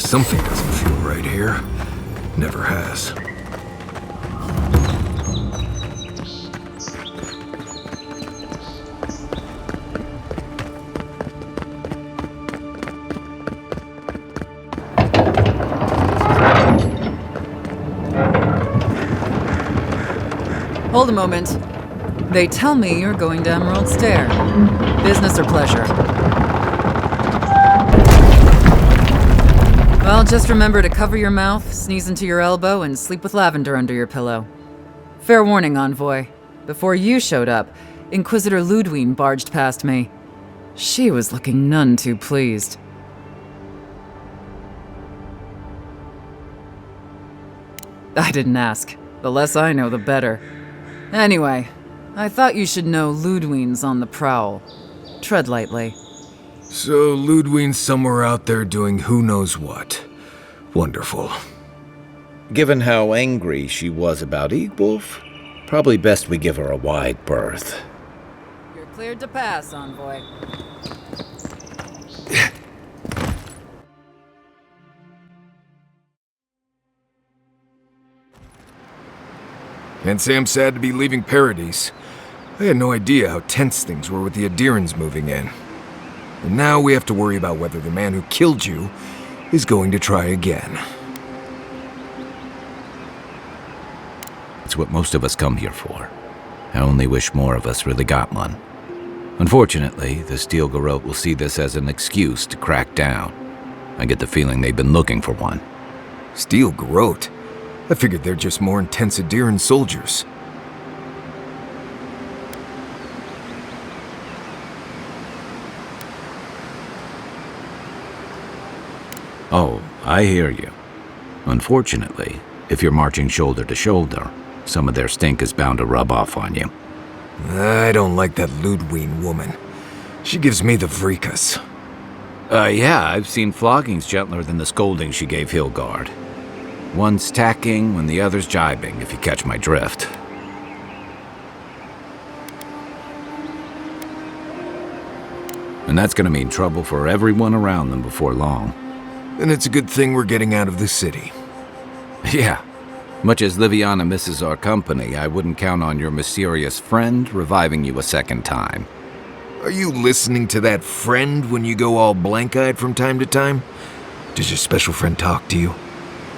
Something doesn't feel right here. Never has. Hold a moment. They tell me you're going to Emerald Stair. Business or pleasure? Well, just remember to cover your mouth, sneeze into your elbow, and sleep with lavender under your pillow. Fair warning, Envoy. Before you showed up, Inquisitor Ludwig barged past me. She was looking none too pleased. I didn't ask. The less I know, the better. Anyway, I thought you should know Ludwig's on the prowl. Tread lightly. So Ludwig's somewhere out there doing who knows what. Wonderful. Given how angry she was about Eagwolf, probably best we give her a wide berth. You're cleared to pass, Envoy. Can't say I'm sad to be leaving Paradise. I had no idea how tense things were with the Adirans moving in. And now we have to worry about whether the man who killed you is going to try again. It's what most of us come here for. I only wish more of us really got one. Unfortunately, the Steel Garrote will see this as an excuse to crack down. I get the feeling they've been looking for one. Steel Garrote? I figured they're just more intense Adiran soldiers. Oh, I hear you. Unfortunately, if you're marching shoulder to shoulder, some of their stink is bound to rub off on you. I don't like that Ludwig woman. She gives me the freakus. Yeah, I've seen floggings gentler than the scolding she gave Hilgard. One's tacking when the other's jibing, if you catch my drift. And that's gonna mean trouble for everyone around them before long. And it's a good thing we're getting out of the city. Yeah. Much as Liviana misses our company, I wouldn't count on your mysterious friend reviving you a second time. Are you listening to that friend when you go all blank-eyed from time to time? Does your special friend talk to you?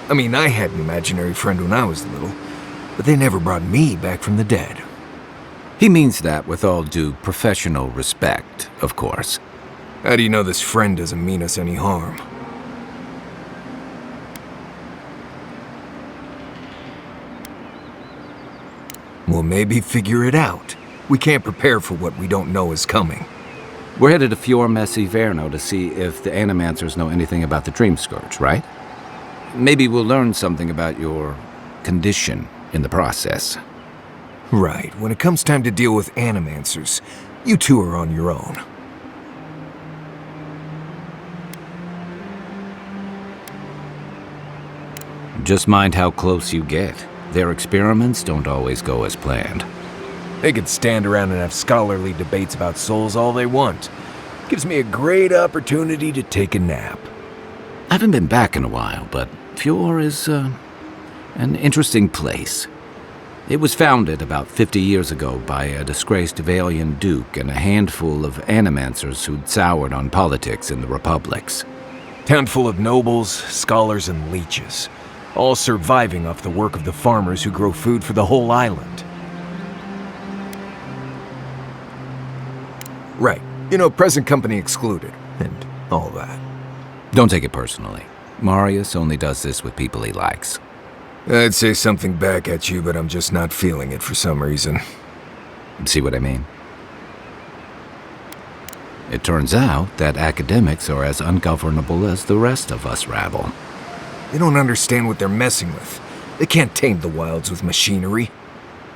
I mean, I had an imaginary friend when I was little, but they never brought me back from the dead. He means that with all due professional respect, of course. How do you know this friend doesn't mean us any harm? Well, maybe figure it out. We can't prepare for what we don't know is coming. We're headed to Fior Messi Verno to see if the Animancers know anything about the Dream Scourge, right? Maybe we'll learn something about your condition in the process. Right. When it comes time to deal with Animancers, you two are on your own. Just mind how close you get. Their experiments don't always go as planned. They could stand around and have scholarly debates about souls all they want. Gives me a great opportunity to take a nap. I haven't been back in a while, but Fior is, an interesting place. It was founded about 50 years ago by a disgraced Valian duke and a handful of animancers who'd soured on politics in the republics. Town full of nobles, scholars, and leeches, all surviving off the work of the farmers who grow food for the whole island. Right. You know, present company excluded, and all that. Don't take it personally. Marius only does this with people he likes. I'd say something back at you, but I'm just not feeling it for some reason. See what I mean? It turns out that academics are as ungovernable as the rest of us rabble. They don't understand what they're messing with. They can't tame the wilds with machinery.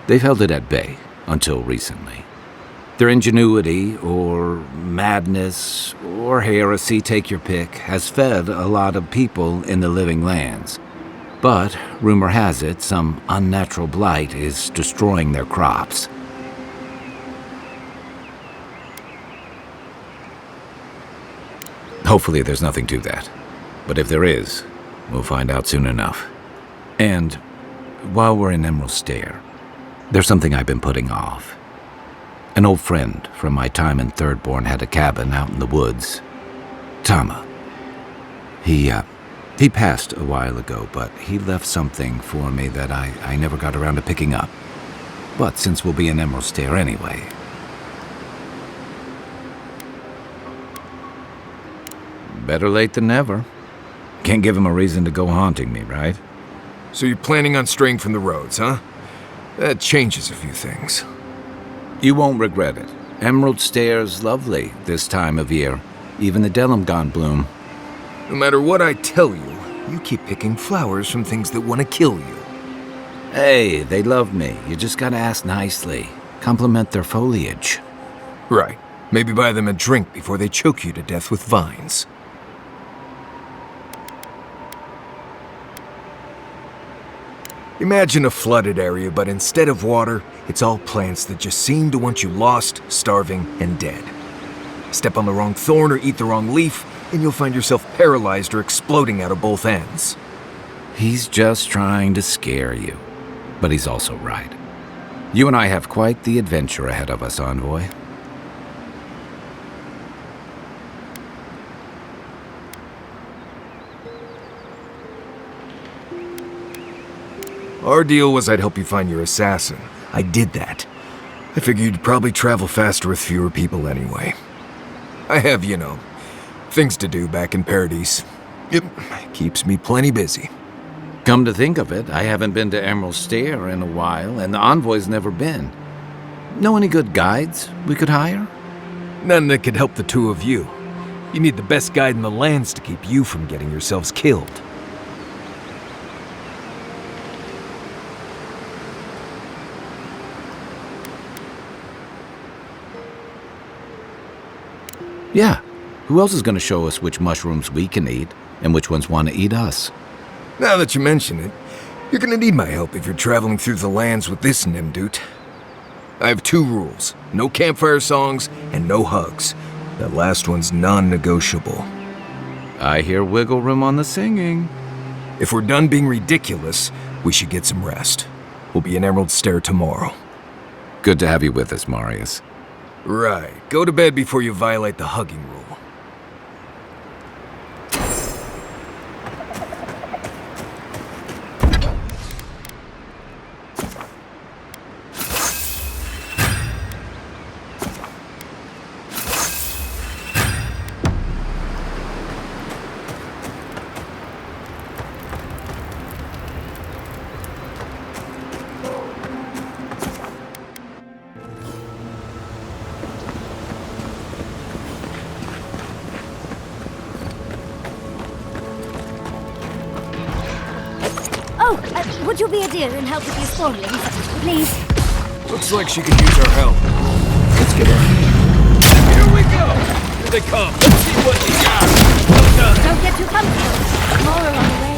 They've held it at bay, until recently. Their ingenuity, or madness, or heresy, take your pick, has fed a lot of people in the living lands. But, rumor has it, some unnatural blight is destroying their crops. Hopefully there's nothing to that. But if there is, we'll find out soon enough. And while we're in Emerald Stair, there's something I've been putting off. An old friend from my time in Thirdborn had a cabin out in the woods. Toma. He passed a while ago, but he left something for me that I never got around to picking up. But since we'll be in Emerald Stair anyway... Better late than never. Can't give him a reason to go haunting me, right? So you're planning on straying from the roads, huh? That changes a few things. You won't regret it. Emerald Stair's lovely this time of year. Even the Delumgon bloom. No matter what I tell you, you keep picking flowers from things that want to kill you. Hey, they love me. You just gotta ask nicely. Compliment their foliage. Right. Maybe buy them a drink before they choke you to death with vines. Imagine a flooded area, but instead of water, it's all plants that just seem to want you lost, starving, and dead. Step on the wrong thorn or eat the wrong leaf, and you'll find yourself paralyzed or exploding out of both ends. He's just trying to scare you. But he's also right. You and I have quite the adventure ahead of us, Envoy. Our deal was I'd help you find your assassin. I did that. I figured you'd probably travel faster with fewer people anyway. I have, things to do back in Paradise. It keeps me plenty busy. Come to think of it, I haven't been to Emerald Stair in a while, and the Envoy's never been. Know any good guides we could hire? None that could help the two of you. You need the best guide in the lands to keep you from getting yourselves killed. Yeah. Who else is going to show us which mushrooms we can eat and which ones want to eat us? Now that you mention it, you're gonna need my help if you're traveling through the lands with this Nimdoot. I have 2 rules. No campfire songs and no hugs. That last one's non-negotiable. I hear wiggle room on the singing. If we're done being ridiculous, we should get some rest. We'll be in Emerald Stair tomorrow. Good to have you with us, Marius. Right. Go to bed before you violate the hugging rule. Would you be a dear and help with these spoilings, please? Looks like she could use our help. Let's get in. Here we go! Here they come. Let's see what they got. Well done. Don't get too comfortable. More along the way.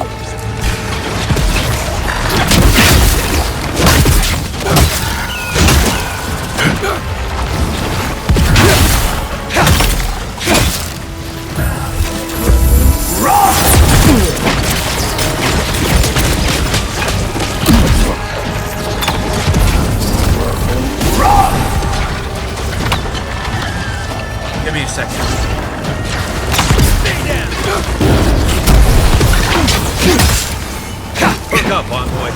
Give me a second. Stay down! Hook up, Envoy.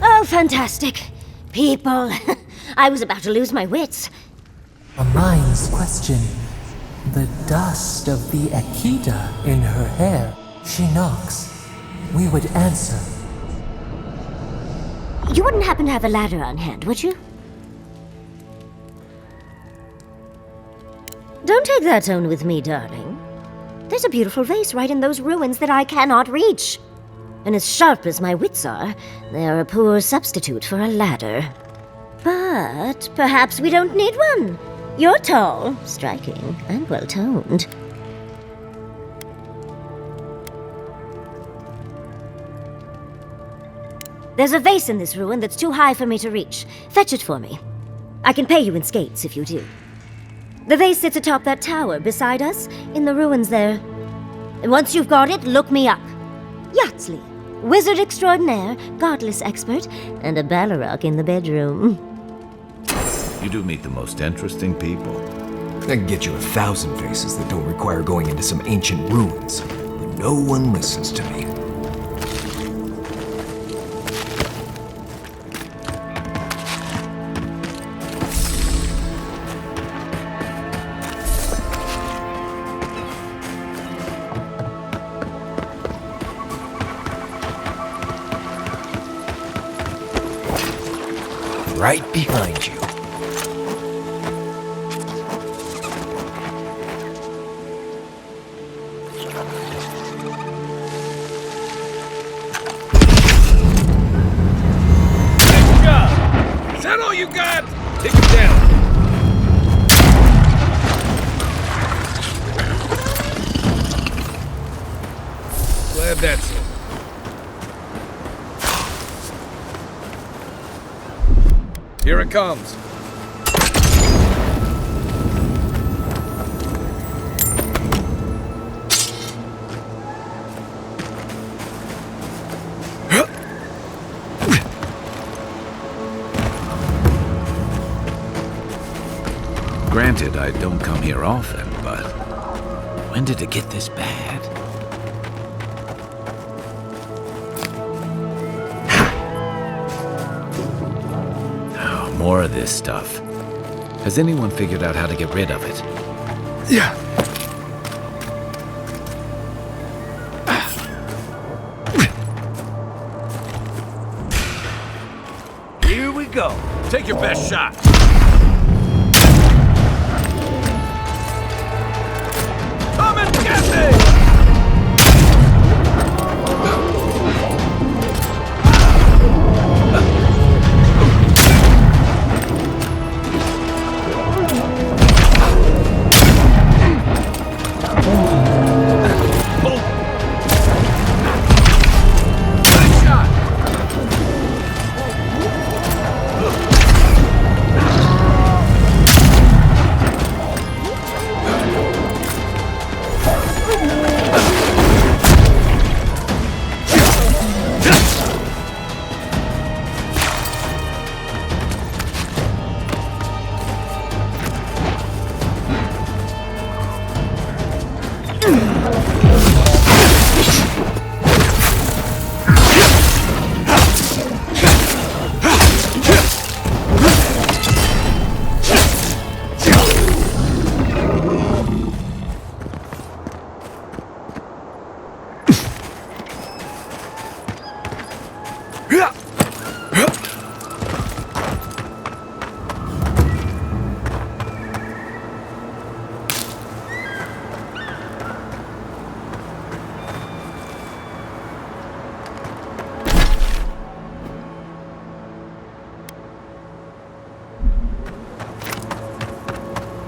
Oh, fantastic. People. I was about to lose my wits. A mind's question. The dust of the Akita in her hair. She knocks. We would answer. You wouldn't happen to have a ladder on hand, would you? Don't take that tone with me, darling. There's a beautiful vase right in those ruins that I cannot reach. And as sharp as my wits are, they're a poor substitute for a ladder. But perhaps we don't need one. You're tall, striking, and well-toned. There's a vase in this ruin that's too high for me to reach. Fetch it for me. I can pay you in skates if you do. The vase sits atop that tower beside us, in the ruins there. And once you've got it, look me up. Yatsley, wizard extraordinaire, godless expert, and a Balrog in the bedroom. You do meet the most interesting people. I can get you 1,000 faces that don't require going into some ancient ruins. But no one listens to me. Right behind you. Is that all you got? Take it down. Glad that's it. Here it comes. Granted, I don't come here often, but when did it get this bad? Oh, more of this stuff. Has anyone figured out how to get rid of it? Yeah. Here we go. Take your best shot. Come and get me!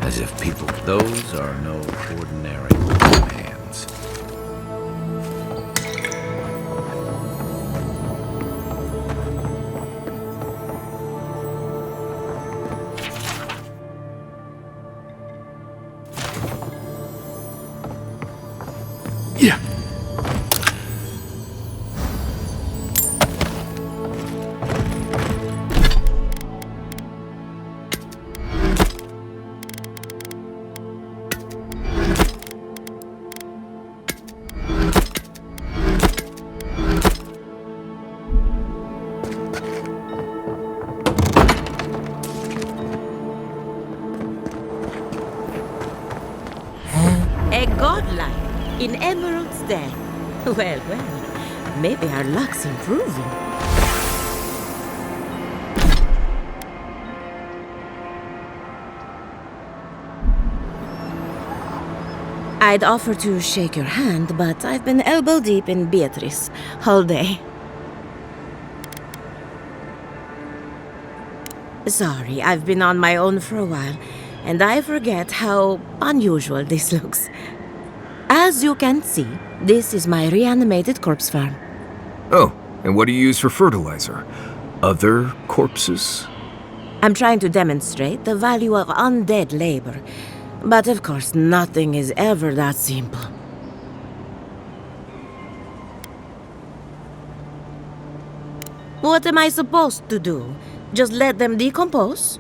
As if people, those are no ordinary commands. Yeah. A godlike in Emerald's Den. Well, well, maybe our luck's improving. I'd offer to shake your hand, but I've been elbow deep in Beatrice all day. Sorry, I've been on my own for a while, and I forget how unusual this looks. As you can see, this is my reanimated corpse farm. Oh, And what do you use for fertilizer? Other corpses? I'm trying to demonstrate the value of undead labor. But of course, nothing is ever that simple. What am I supposed to do? Just let them decompose?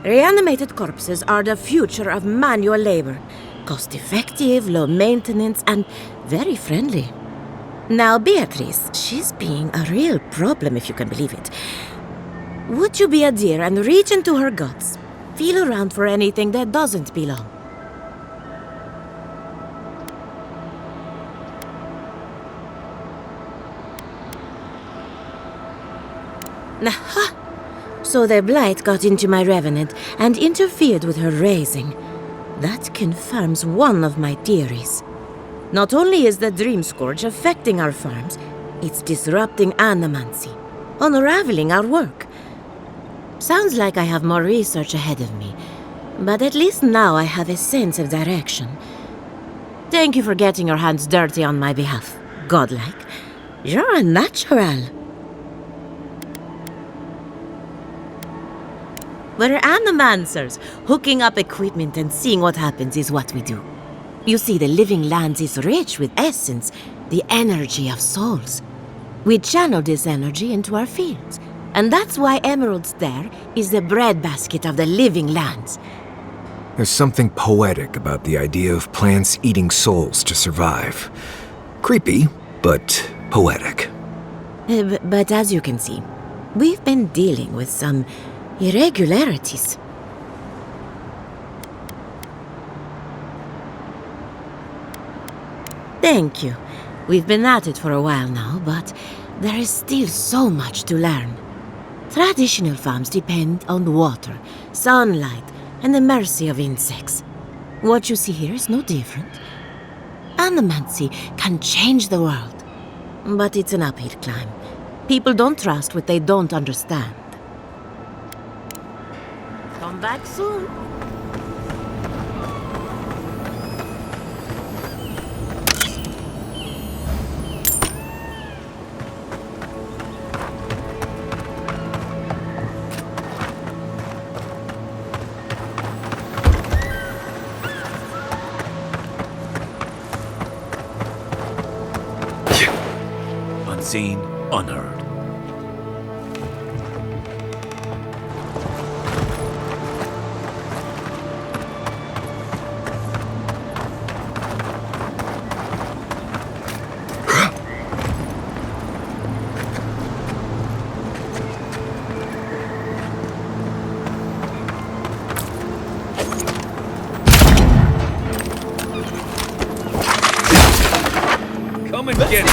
Reanimated corpses are the future of manual labor. Cost-effective, low maintenance, and very friendly. Now, Beatrice, she's being a real problem, if you can believe it. Would you be a dear and reach into her guts? Feel around for anything that doesn't belong. Aha! So the blight got into my revenant and interfered with her raising. That confirms one of my theories. Not only is the Dream Scourge affecting our farms, it's disrupting Animancia, unraveling our work. Sounds like I have more research ahead of me, but at least now I have a sense of direction. Thank you for getting your hands dirty on my behalf, godlike. You're a natural. We're animancers. Hooking up equipment and seeing what happens is what we do. You see, the living lands is rich with essence, the energy of souls. We channel this energy into our fields, and that's why Emerald's there is the breadbasket of the living lands. There's something poetic about the idea of plants eating souls to survive. Creepy, but poetic. But as you can see, we've been dealing with some irregularities. Thank you. We've been at it for a while now, but there is still so much to learn. Traditional farms depend on water, sunlight, and the mercy of insects. What you see here is no different. Animancia can change the world, but it's an uphill climb. People don't trust what they don't understand. Come back soon. Unseen, unheard. Come and get it.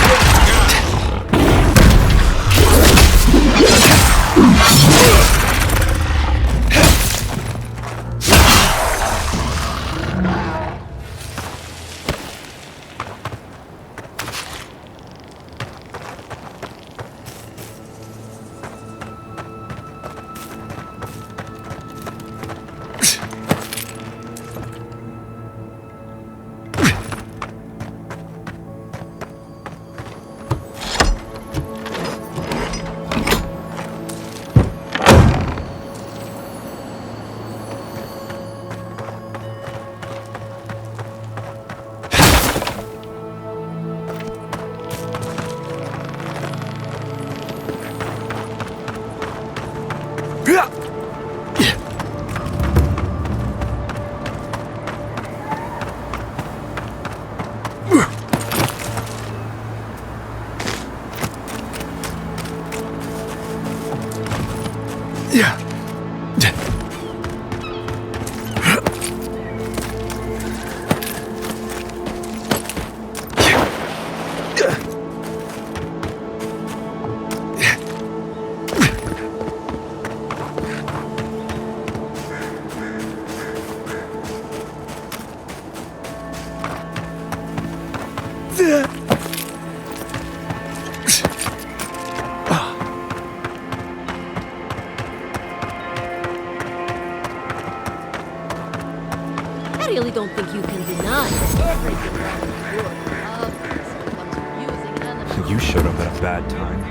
I really don't think you can deny everything that is good. Love, comes from using animals. You showed up at a bad time.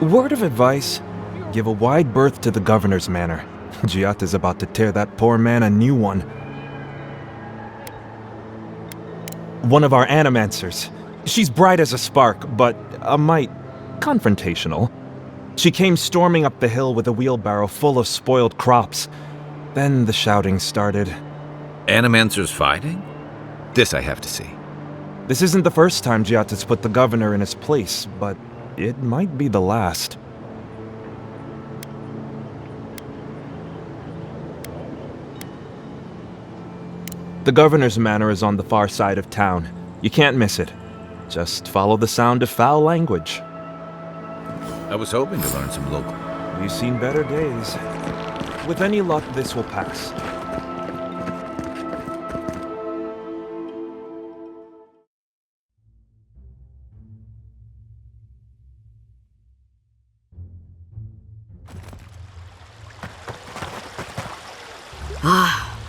Word of advice, give a wide berth to the governor's manor. Giata's about to tear that poor man a new one. One of our animancers. She's bright as a spark, but a mite confrontational. She came storming up the hill with a wheelbarrow full of spoiled crops. Then the shouting started. Animancers fighting? This I have to see. This isn't the first time Giata's put the governor in his place, but it might be the last. The governor's manor is on the far side of town. You can't miss it. Just follow the sound of foul language. I was hoping to learn some local. We've seen better days. With any luck, this will pass.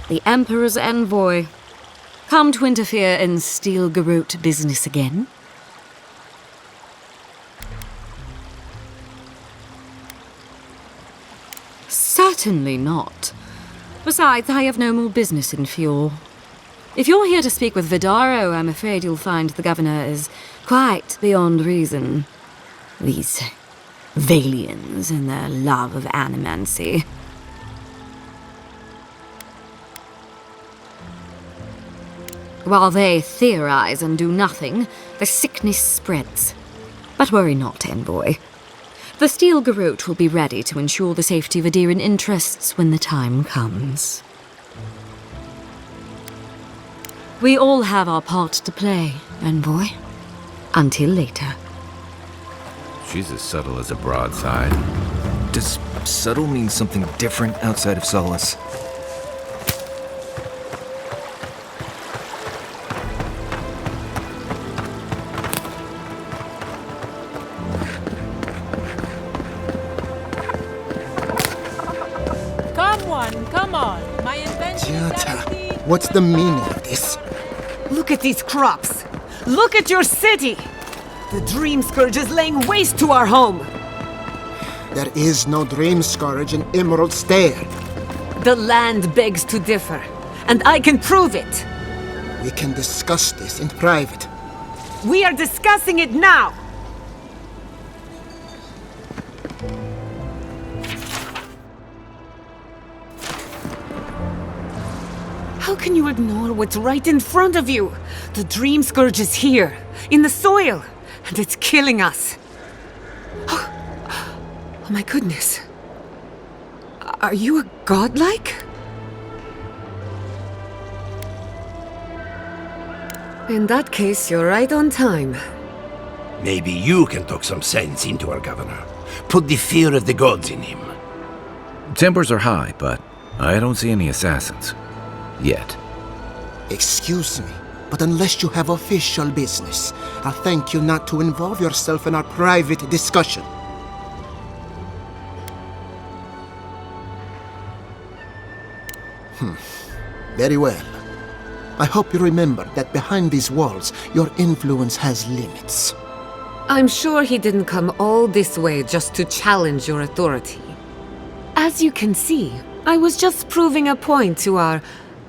The Emperor's envoy. Come to interfere in Steel-Garrote business again? Certainly not. Besides, I have no more business in Fjord. If you're here to speak with Vidaro, I'm afraid you'll find the governor is quite beyond reason. These Valians and their love of animancy. While they theorize and do nothing, the sickness spreads. But worry not, envoy. The Steel-Garrote will be ready to ensure the safety of Adirian interests when the time comes. We all have our part to play, envoy. Until later. She's as subtle as a broadside. Does subtle mean something different outside of Solace? Come on. My invention Giata, what's the meaning of this? Look at these crops. Look at your city. The Dream Scourge is laying waste to our home. There is no Dream Scourge in Emerald Stair. The land begs to differ, and I can prove it. We can discuss this in private. We are discussing it now. How can you ignore what's right in front of you? The Dream Scourge is here, in the soil, and it's killing us. Oh my goodness. Are you a godlike? In that case, you're right on time. Maybe you can talk some sense into our governor. Put the fear of the gods in him. Tempers are high, but I don't see any assassins. Yet. Excuse me, but unless you have official business, I'll thank you not to involve yourself in our private discussion. Very well. I hope you remember that behind these walls, your influence has limits. I'm sure he didn't come all this way just to challenge your authority. As you can see, I was just proving a point to our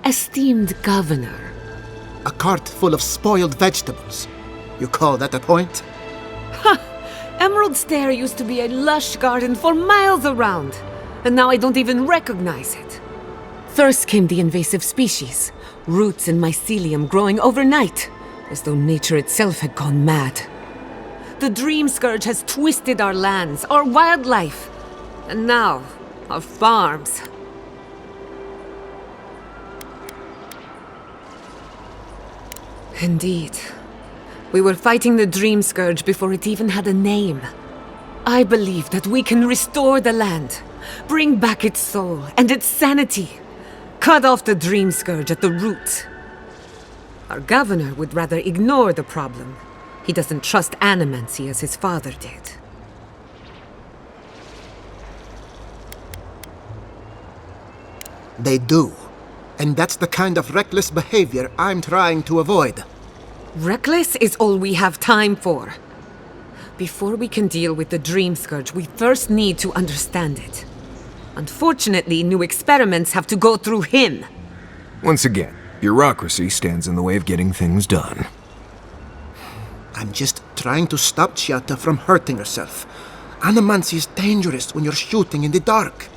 esteemed governor. A cart full of spoiled vegetables. You call that a point? Ha! Emerald Stair used to be a lush garden for miles around, and now I don't even recognize it. First came the invasive species, roots and mycelium growing overnight, as though nature itself had gone mad. The Dream Scourge has twisted our lands, our wildlife, and now our farms. Indeed. We were fighting the Dream Scourge before it even had a name. I believe that we can restore the land, bring back its soul and its sanity, cut off the Dream Scourge at the root. Our governor would rather ignore the problem. He doesn't trust animancy as his father did. They do. And that's the kind of reckless behavior I'm trying to avoid. Reckless is all we have time for. Before we can deal with the Dream Scourge, we first need to understand it. Unfortunately, new experiments have to go through him. Once again, bureaucracy stands in the way of getting things done. I'm just trying to stop Giatta from hurting herself. Animancia is dangerous when you're shooting in the dark.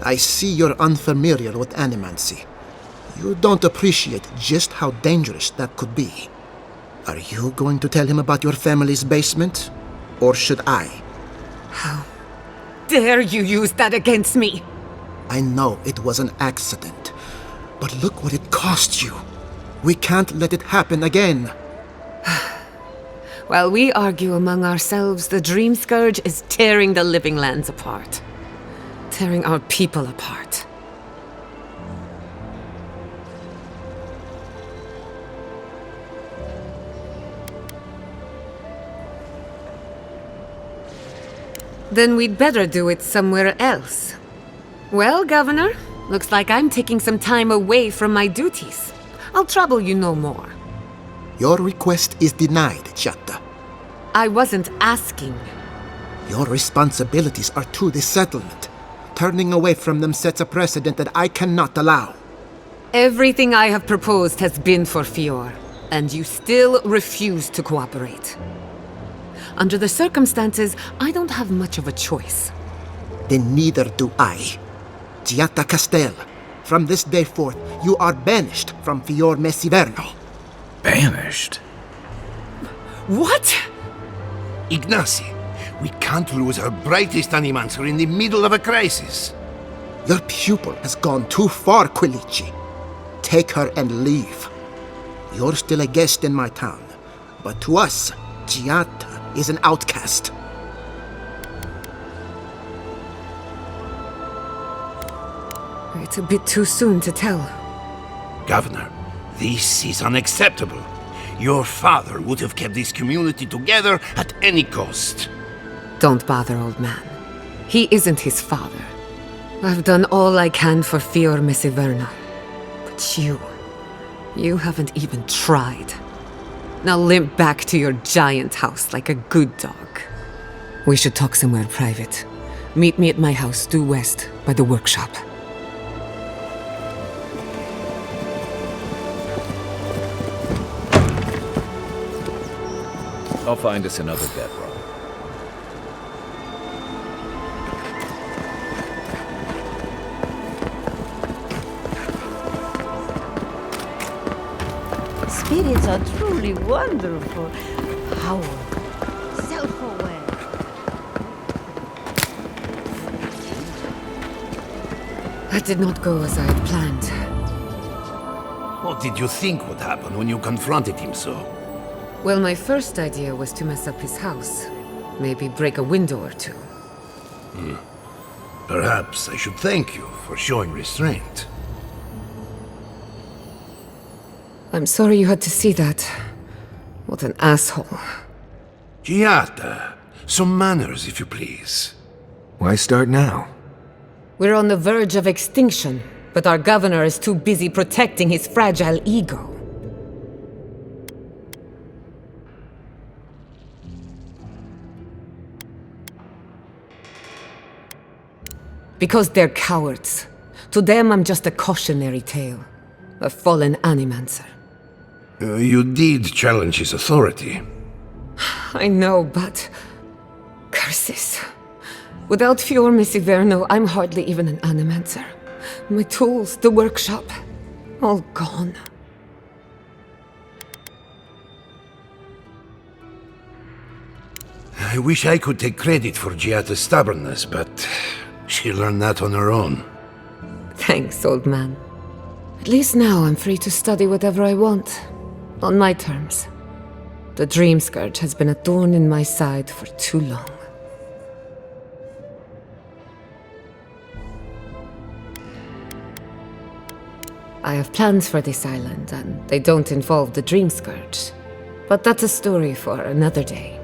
I see you're unfamiliar with Animancia. You don't appreciate just how dangerous that could be. Are you going to tell him about your family's basement? Or should I? How dare you use that against me? I know it was an accident, but look what it cost you. We can't let it happen again. While we argue among ourselves, the Dream Scourge is tearing the living lands apart. Tearing our people apart. Then we'd better do it somewhere else. Well, Governor, looks like I'm taking some time away from my duties. I'll trouble you no more. Your request is denied, Giatta. I wasn't asking. Your responsibilities are to the settlement. Turning away from them sets a precedent that I cannot allow. Everything I have proposed has been for Fior, and you still refuse to cooperate. Under the circumstances, I don't have much of a choice. Then neither do I. Giatta Castel, from this day forth, you are banished from Fior Mesiverno. Banished? What? Ignacy, we can't lose our brightest animancer in the middle of a crisis. Your pupil has gone too far, Quilici. Take her and leave. You're still a guest in my town, but to us, Giatta is an outcast. It's a bit too soon to tell. Governor, this is unacceptable. Your father would have kept this community together at any cost. Don't bother, old man. He isn't his father. I've done all I can for Fior Mesiverno. But you haven't even tried. Now limp back to your giant house like a good dog. We should talk somewhere private. Meet me at my house due west by the workshop. I'll find us another bedrock. Spirits are truly wonderful. Howard, self-aware. That did not go as I had planned. What did you think would happen when you confronted him so? Well, my first idea was to mess up his house. Maybe break a window or two. Perhaps I should thank you for showing restraint. I'm sorry you had to see that. What an asshole. Giatta, some manners, if you please. Why start now? We're on the verge of extinction, but our governor is too busy protecting his fragile ego. Because they're cowards. To them, I'm just a cautionary tale. A fallen animancer. You did challenge his authority. I know, but... curses. Without Fior Mesiverno, I'm hardly even an animancer. My tools, the workshop, all gone. I wish I could take credit for Giatta's stubbornness, but she learned that on her own. Thanks, old man. At least now I'm free to study whatever I want. On my terms. The Dream Scourge has been a thorn in my side for too long. I have plans for this island, and they don't involve the Dream Scourge. But that's a story for another day.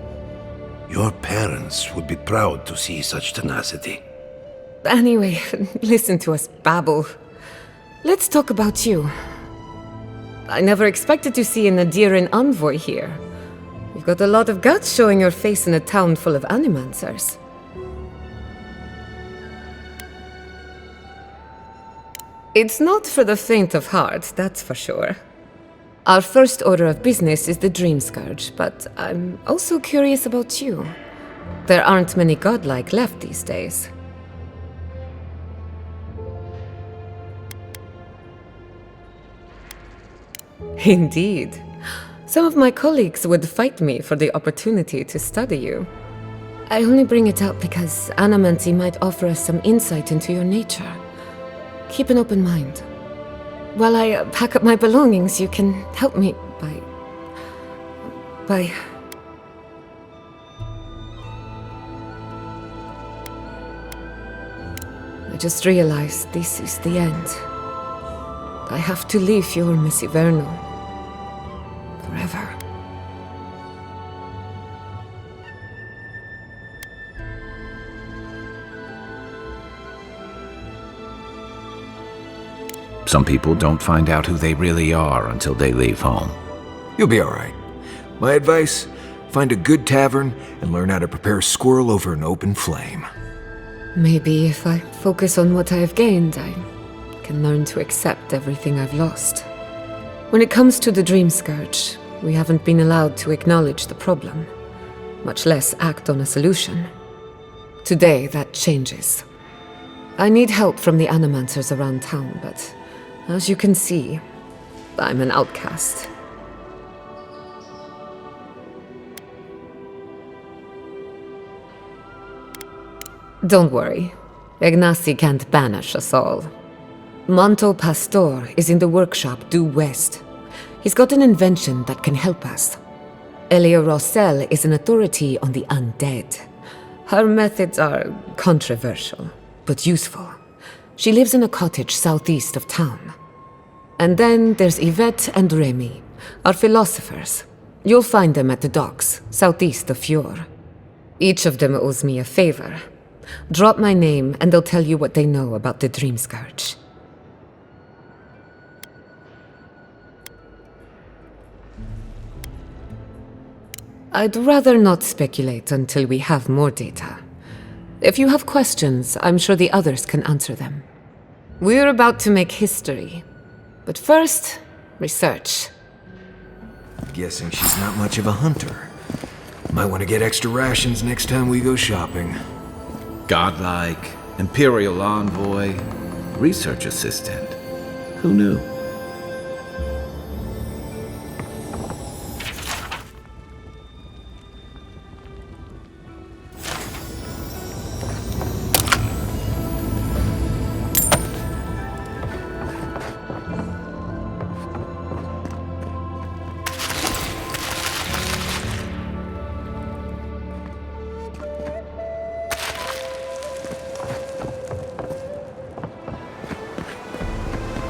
Your parents would be proud to see such tenacity. Anyway, listen to us babble. Let's talk about you. I never expected to see an Adiran envoy here. You've got a lot of guts showing your face in a town full of animancers. It's not for the faint of heart, that's for sure. Our first order of business is the Dream Scourge, but I'm also curious about you. There aren't many godlike left these days. Indeed. Some of my colleagues would fight me for the opportunity to study you. I only bring it up because Animancia might offer us some insight into your nature. Keep an open mind. While I pack up my belongings, you can help me by... I just realized this is the end. I have to leave your Miss Iverno. Forever. Some people don't find out who they really are until they leave home. You'll be all right. My advice, find a good tavern and learn how to prepare a squirrel over an open flame. Maybe if I focus on what I have gained, I can learn to accept everything I've lost. When it comes to the Dream Scourge, we haven't been allowed to acknowledge the problem, much less act on a solution. Today, that changes. I need help from the animancers around town, but as you can see, I'm an outcast. Don't worry. Ignacy can't banish us all. Manto Pastor is in the workshop due west. He's got an invention that can help us. Elia Rossell is an authority on the undead. Her methods are controversial, but useful. She lives in a cottage southeast of town. And then there's Yvette and Remy, our philosophers. You'll find them at the docks, southeast of Fjord. Each of them owes me a favor. Drop my name and they'll tell you what they know about the Dream Scourge. I'd rather not speculate until we have more data. If you have questions, I'm sure the others can answer them. We're about to make history. But first, research. Guessing she's not much of a hunter. Might want to get extra rations next time we go shopping. Godlike, Imperial Envoy, Research Assistant. Who knew?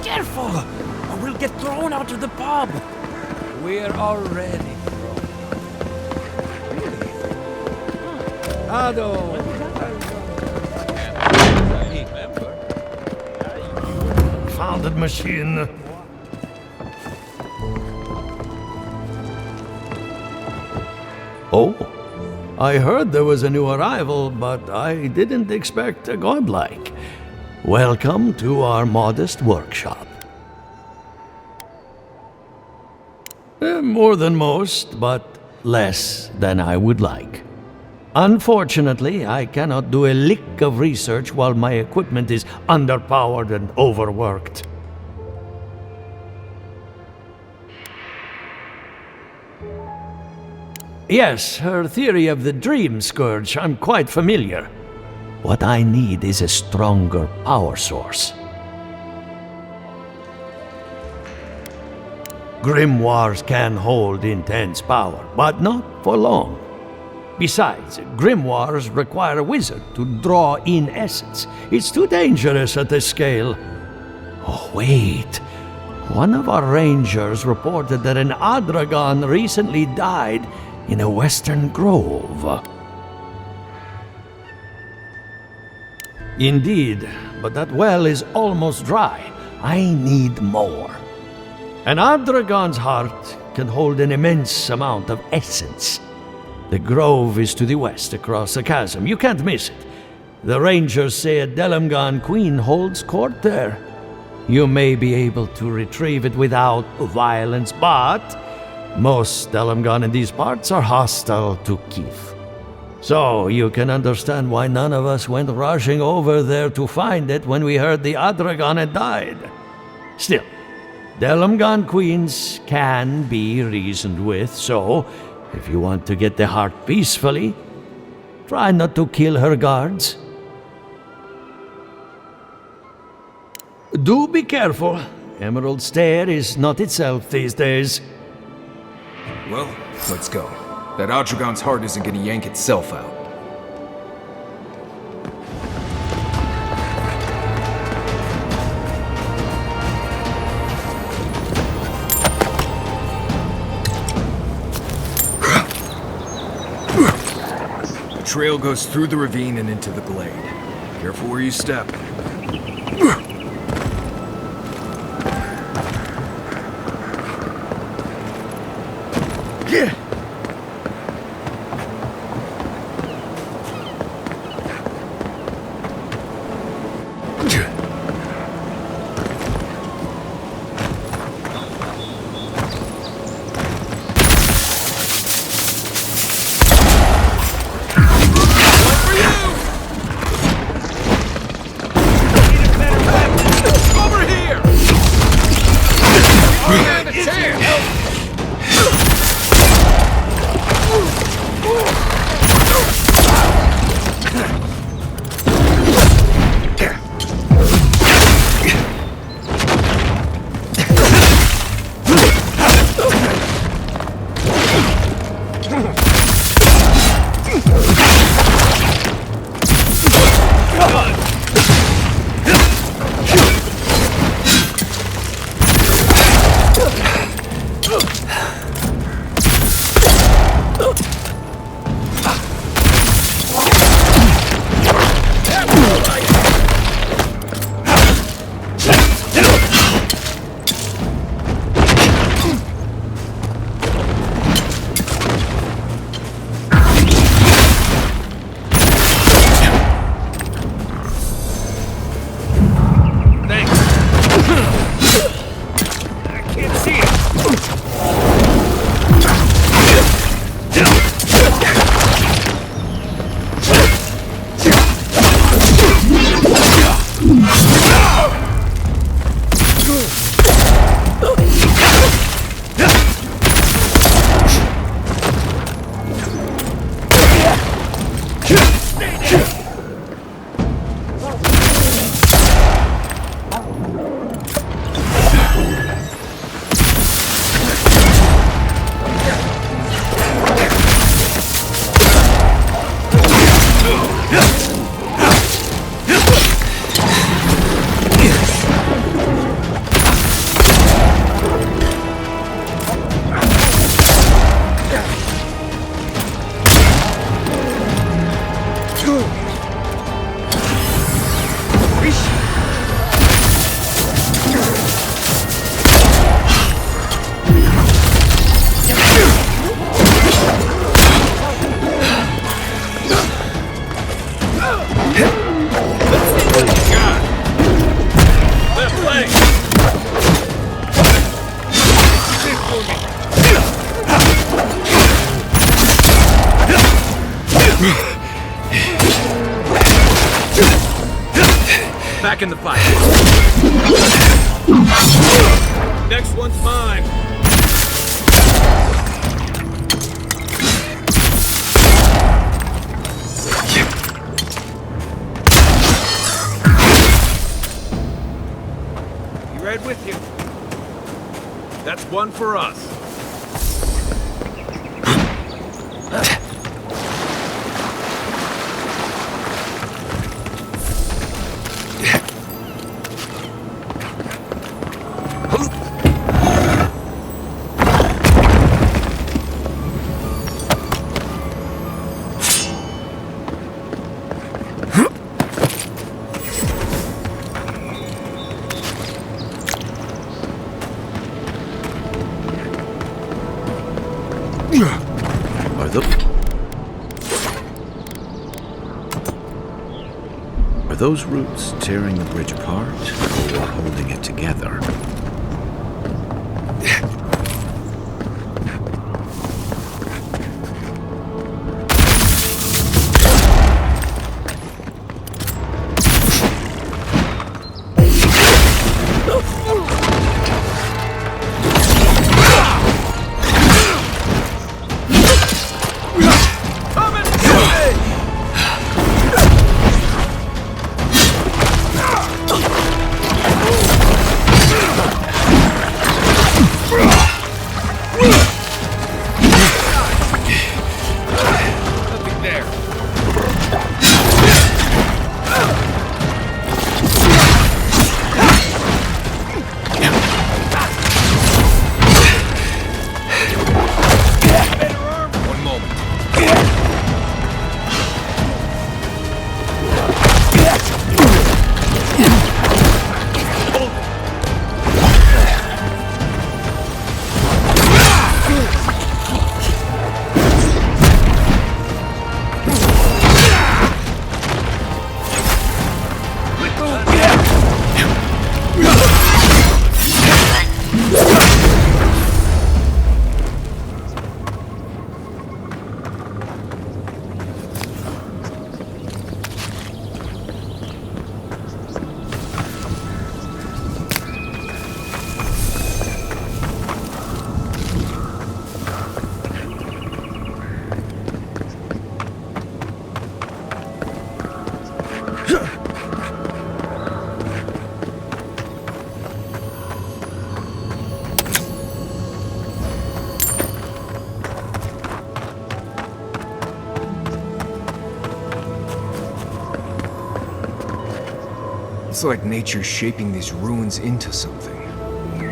Careful, or we'll get thrown out of the pub. We're already thrown. Really? Ado. Founded machine. Oh, I heard there was a new arrival, but I didn't expect a godlike. Welcome to our modest workshop. More than most, but less than I would like. Unfortunately, I cannot do a lick of research while my equipment is underpowered and overworked. Yes, her theory of the Dream Scourge, I'm quite familiar. What I need is a stronger power source. Grimoires can hold intense power, but not for long. Besides, grimoires require a wizard to draw in essence. It's too dangerous at this scale. Oh, wait. one of our rangers reported that an Adragon recently died in a western grove. Indeed, but that well is almost dry. I need more. An Adragon's heart can hold an immense amount of essence. The grove is to the west across the chasm. You can't miss it. The rangers say a Delamgan queen holds court there. You may be able to retrieve it without violence, but most Delamgan in these parts are hostile to Keith. So you can understand why none of us went rushing over there to find it when we heard the Adragon had died. Still, Delamgan queens can be reasoned with, so if you want to get the heart peacefully, try not to kill her guards. Do be careful. Emerald Stair is not itself these days. Well, let's go. That Adragon's heart isn't gonna yank itself out. The trail goes through the ravine and into the glade. Careful where you step. Yeah. Back in the fight. Next one's mine. Be right with you. That's one for us. Are those roots tearing the bridge apart or holding it together? It's like nature shaping these ruins into something.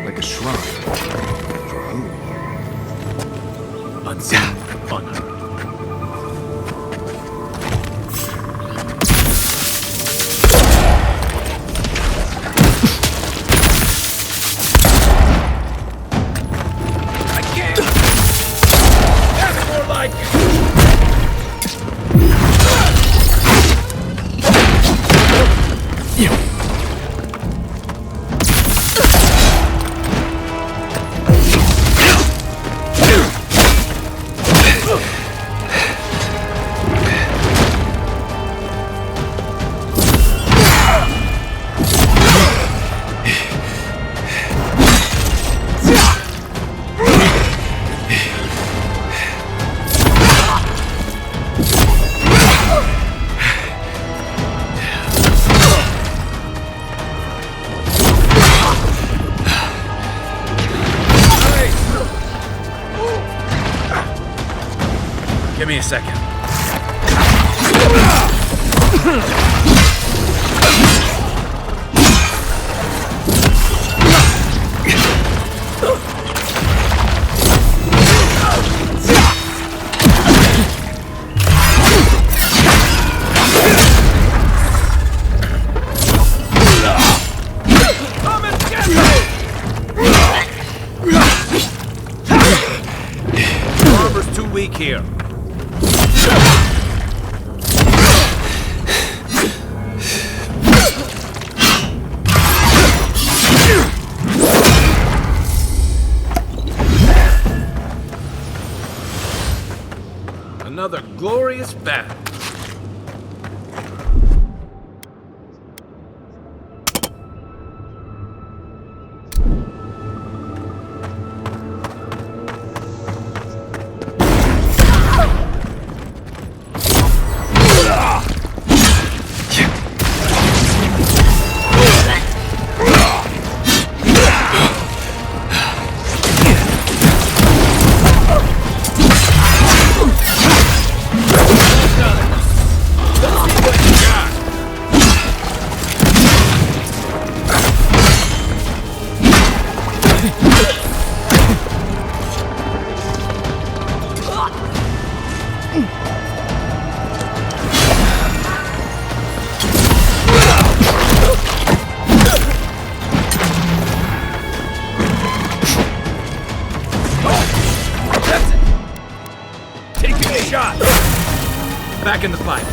Like a shrine. For who? Unseen honor. Give me a second. Armor's too weak here. Another glorious battle. shot! Back in the fight.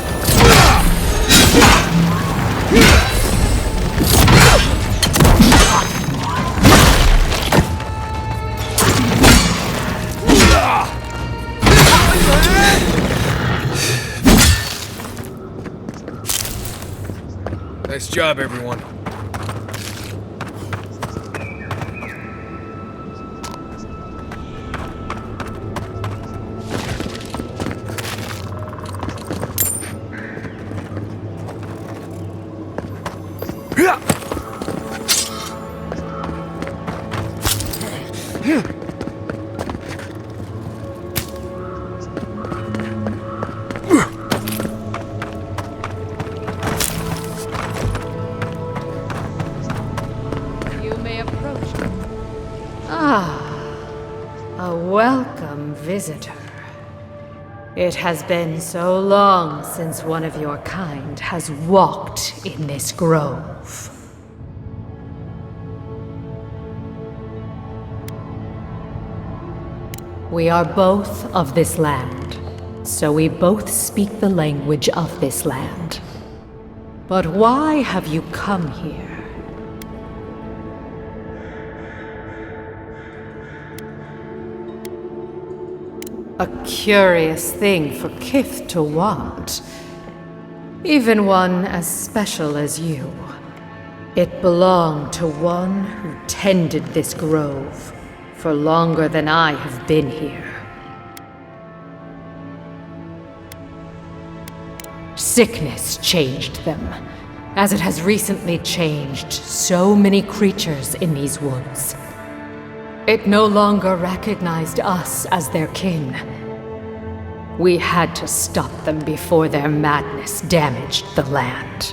Nice job, everyone. A welcome visitor. It has been so long since one of your kind has walked in this grove. We are both of this land, so we both speak the language of this land. But why have you come here? A curious thing for Kith to want. Even one as special as you. It belonged to one who tended this grove for longer than I have been here. Sickness changed them, as it has recently changed so many creatures in these woods. It no longer recognized us as their kin. We had to stop them before their madness damaged the land.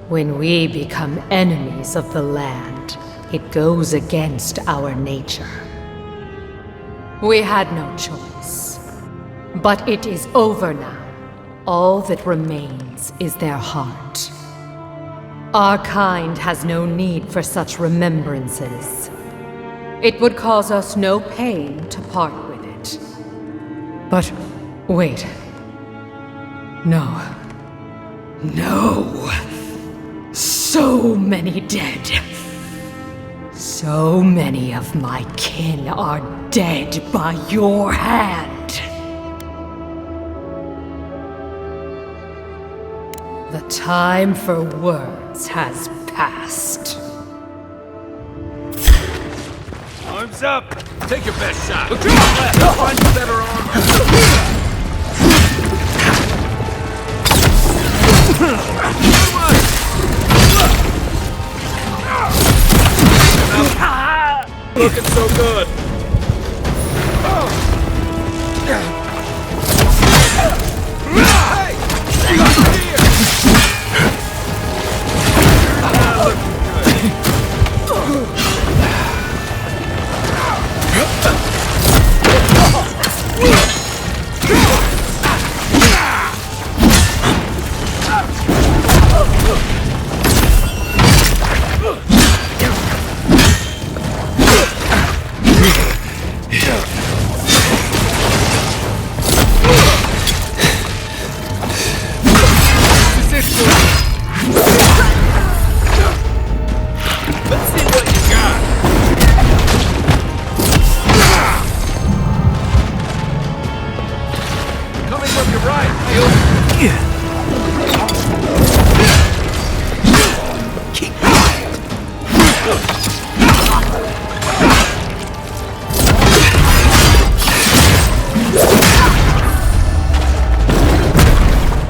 When we become enemies of the land, it goes against our nature. We had no choice. But it is over now. All that remains is their heart. Our kind has no need for such remembrances. It would cause us no pain to part with it. But wait. No. No! So many dead. So many of my kin are dead by your hand. The time for words has passed. Arms up! Take your best shot! Look to your left! Find some better armor! Looking so good!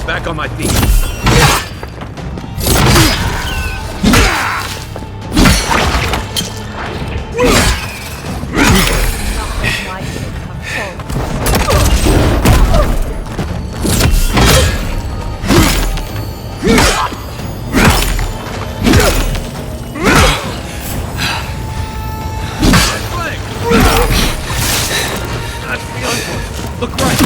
Back on my feet. Look right.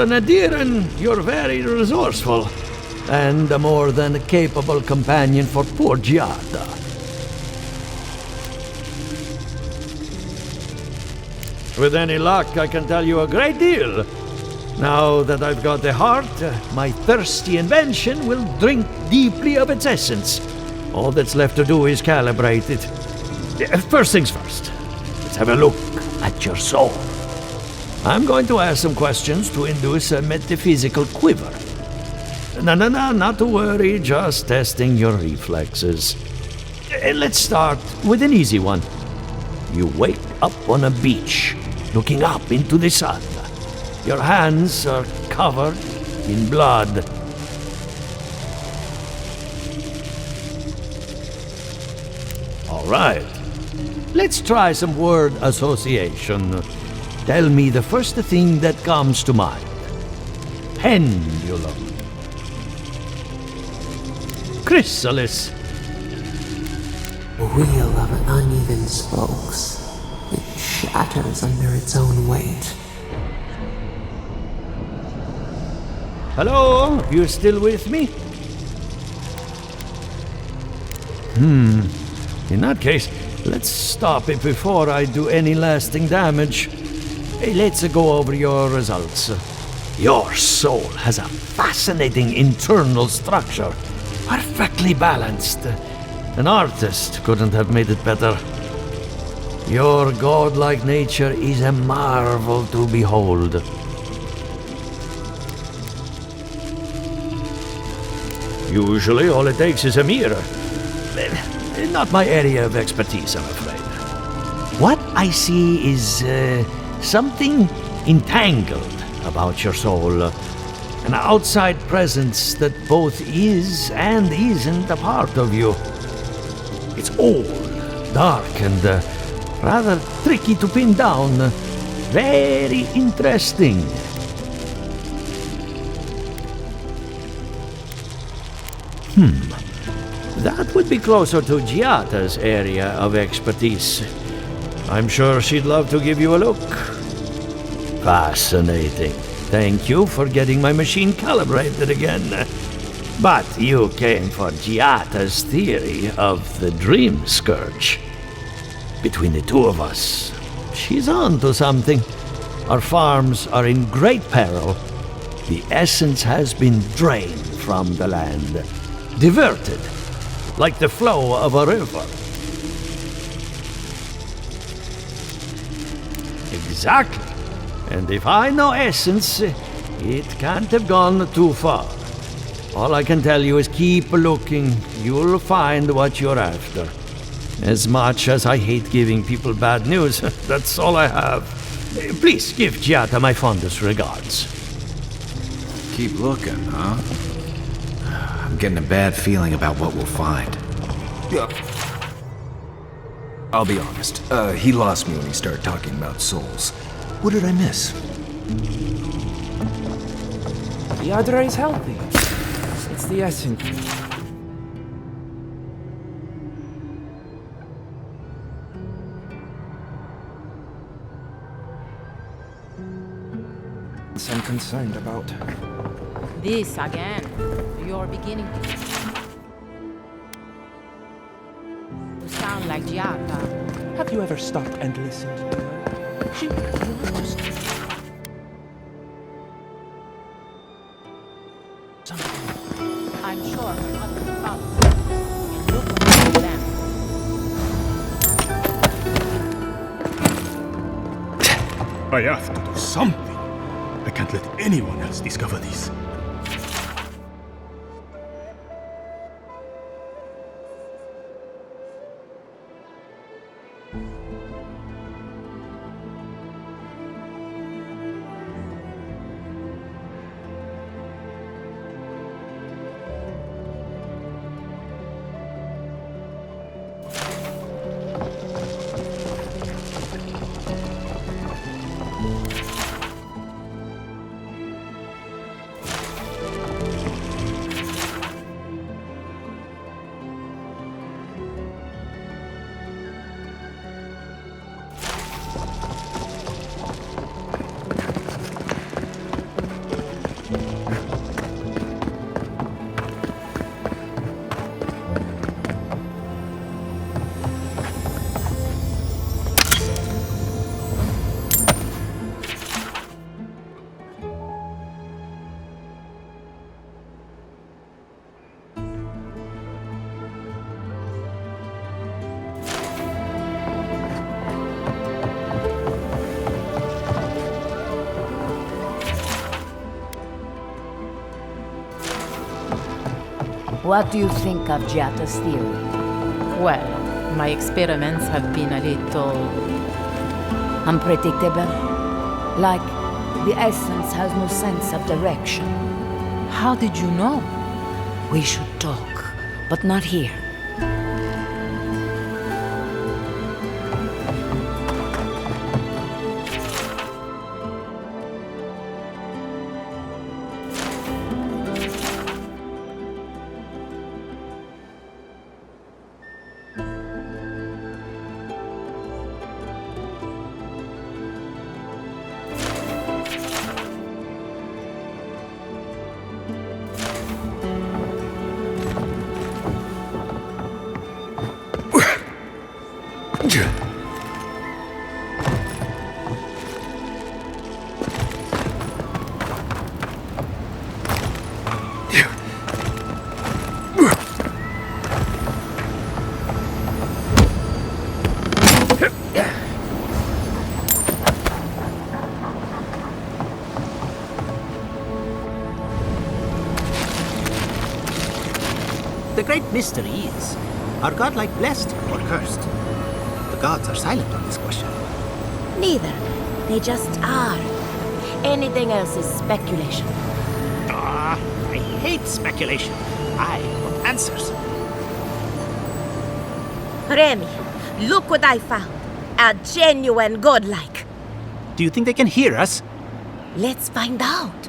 an Adiran, you're very resourceful, and a more than capable companion for poor Giada. With any luck, I can tell you a great deal. Now that I've got the heart, my thirsty invention will drink deeply of its essence. All that's left to do is calibrate it. First things first, let's have a look at your soul. I'm going to ask some questions to induce a metaphysical quiver. No, not to worry, just testing your reflexes. Let's start with an easy one. You wake up on a beach, looking up into the sun. Your hands are covered in blood. All right. Let's try some word association. Tell me the first thing that comes to mind. Pendulum. Chrysalis. A wheel of uneven spokes. It shatters under its own weight. Hello? You still with me? In that case, let's stop it before I do any lasting damage. Let's go over your results. Your soul has a fascinating internal structure, perfectly balanced. An artist couldn't have made it better. Your godlike nature is a marvel to behold. Usually all it takes is a mirror. Not my area of expertise, I'm afraid. What I see is something entangled about your soul. An outside presence that both is and isn't a part of you. It's old, dark, and rather tricky to pin down. Very interesting. That would be closer to Giata's area of expertise. I'm sure she'd love to give you a look. Fascinating. Thank you for getting my machine calibrated again. But you came for Giata's theory of the dream scourge. Between the two of us, she's on to something. Our farms are in great peril. The essence has been drained from the land. Diverted, like the flow of a river. Exactly. And if I know essence, it can't have gone too far. All I can tell you is keep looking. You'll find what you're after. As much as I hate giving people bad news, that's all I have. Please give Giata my fondest regards. Keep looking, huh? I'm getting a bad feeling about what we'll find. I'll be honest. He lost me when he started talking about souls. What did I miss? The other is healthy. It's the essence. I'm concerned about. This again. You're beginning to sound like Giata. Have you ever stopped and listened to her? She just... I'm sure her husband followed. And look what happened to them. I have to do something. I can't let anyone else discover this. What do you think of Giata's theory? Well, my experiments have been a little unpredictable. Like, the essence has no sense of direction. How did you know? We should talk, but not here. The great mystery is, are godlike blessed or cursed? The gods are silent on this question. Neither. They just are. Anything else is speculation. Ah, I hate speculation. I want answers. Remy, look what I found. A genuine godlike. Do you think they can hear us? Let's find out.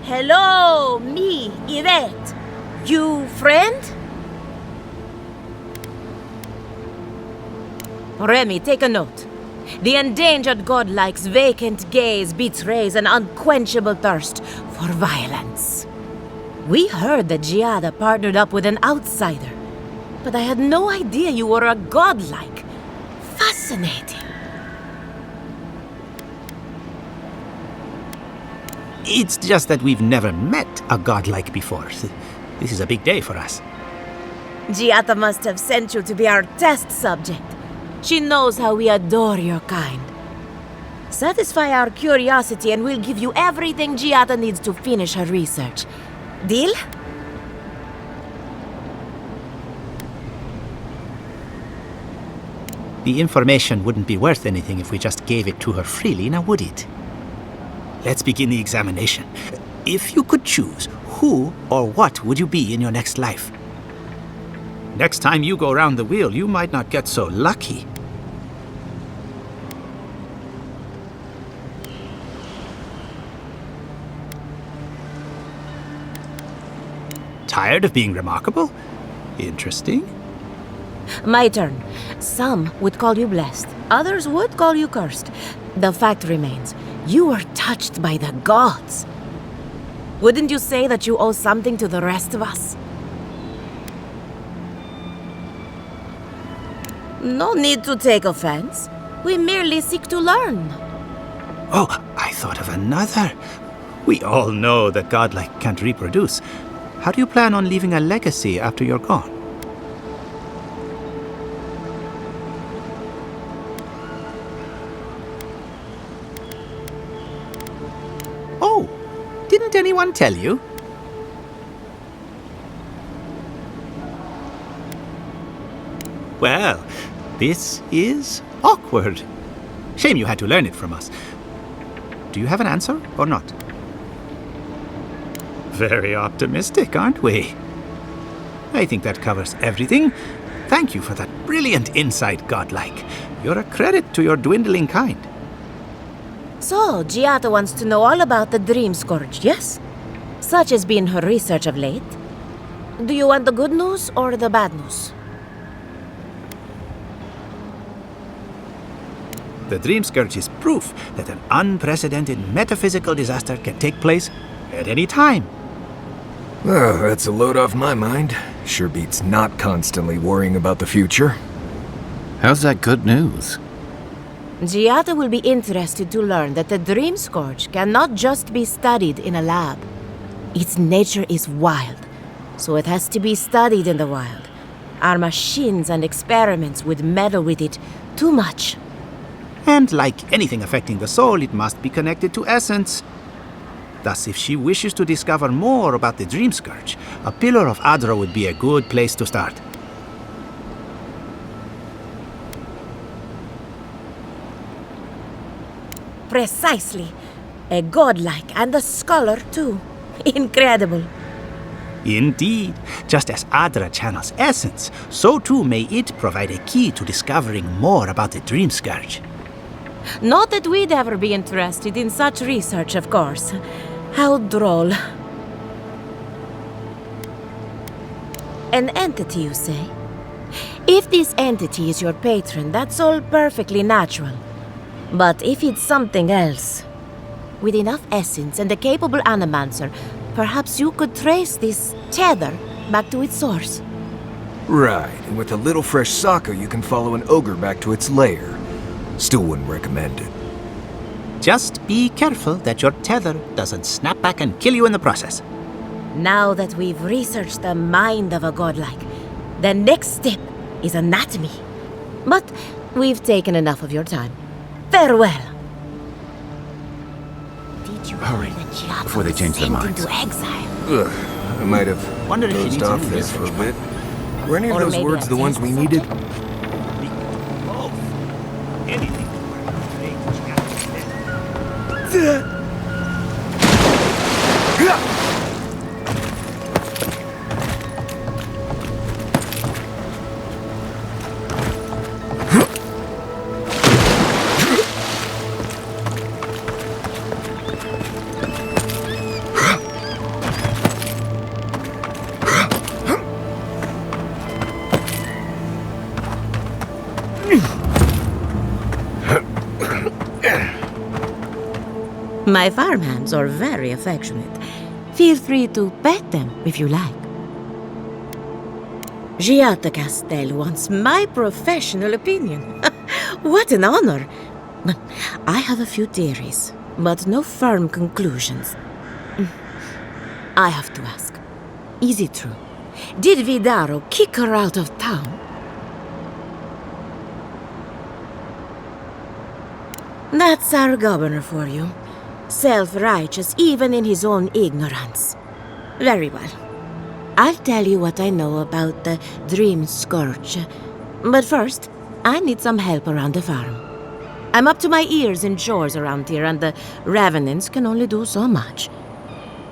Hello, me, Yvette. You friend? Remy, take a note. The endangered godlike's vacant gaze betrays an unquenchable thirst for violence. We heard that Giada partnered up with an outsider, but I had no idea you were a godlike. Fascinating. It's just that we've never met a godlike before. This is a big day for us. Giada must have sent you to be our test subject. She knows how we adore your kind. Satisfy our curiosity and we'll give you everything Giada needs to finish her research. Deal? The information wouldn't be worth anything if we just gave it to her freely, now would it? Let's begin the examination. If you could choose, who or what would you be in your next life? Next time you go round the wheel, you might not get so lucky. Tired of being remarkable? Interesting. My turn. Some would call you blessed. Others would call you cursed. The fact remains, you were touched by the gods. Wouldn't you say that you owe something to the rest of us? No need to take offense. We merely seek to learn. Oh, I thought of another. We all know that godlike can't reproduce. How do you plan on leaving a legacy after you're gone? Oh, didn't anyone tell you? Well, this is awkward. Shame you had to learn it from us. Do you have an answer or not? Very optimistic, aren't we? I think that covers everything. Thank you for that brilliant insight, godlike. You're a credit to your dwindling kind. So, Giada wants to know all about the Dream Scourge, yes? Such has been her research of late. Do you want the good news or the bad news? The Dream Scourge is proof that an unprecedented metaphysical disaster can take place At any time. Oh, that's a load off my mind. Sure beats not constantly worrying about the future. How's that good news? Giada will be interested to learn that the Dream Scourge cannot just be studied in a lab. Its nature is wild, so it has to be studied in the wild. Our machines and experiments would meddle with it too much. And like anything affecting the soul, it must be connected to essence. Thus, if she wishes to discover more about the Dream Scourge, a Pillar of Adra would be a good place to start. Precisely. A godlike and a scholar, too. Incredible. Indeed. Just as Adra channels essence, so too may it provide a key to discovering more about the Dream Scourge. Not that we'd ever be interested in such research, of course. How droll. An entity, you say? If this entity is your patron, that's all perfectly natural. But if it's something else, with enough essence and a capable animancer, perhaps you could trace this tether back to its source. Right, and with a little fresh sake, you can follow an ogre back to its lair. Still wouldn't recommend it. Just be careful that your tether doesn't snap back and kill you in the process. Now that we've researched the mind of a godlike, the next step is anatomy. But we've taken enough of your time. Farewell. Did you Hurry, hear that Giada before they was change their sent minds. into exile? Ugh, I might have Wonder if she dozed needs a off new there for a research bit. Were any of Or those maybe words a the ones we test needed? Anything. My farmhands are very affectionate. Feel free to pet them if you like. Giada Castel wants my professional opinion. What an honor! I have a few theories, but no firm conclusions. I have to ask, is it true? Did Vidaro kick her out of town? That's our governor for you. Self-righteous even in his own ignorance. Very well. I'll tell you what I know about the Dream Scourge. But first, I need some help around the farm. I'm up to my ears in chores around here, and the Revenants can only do so much.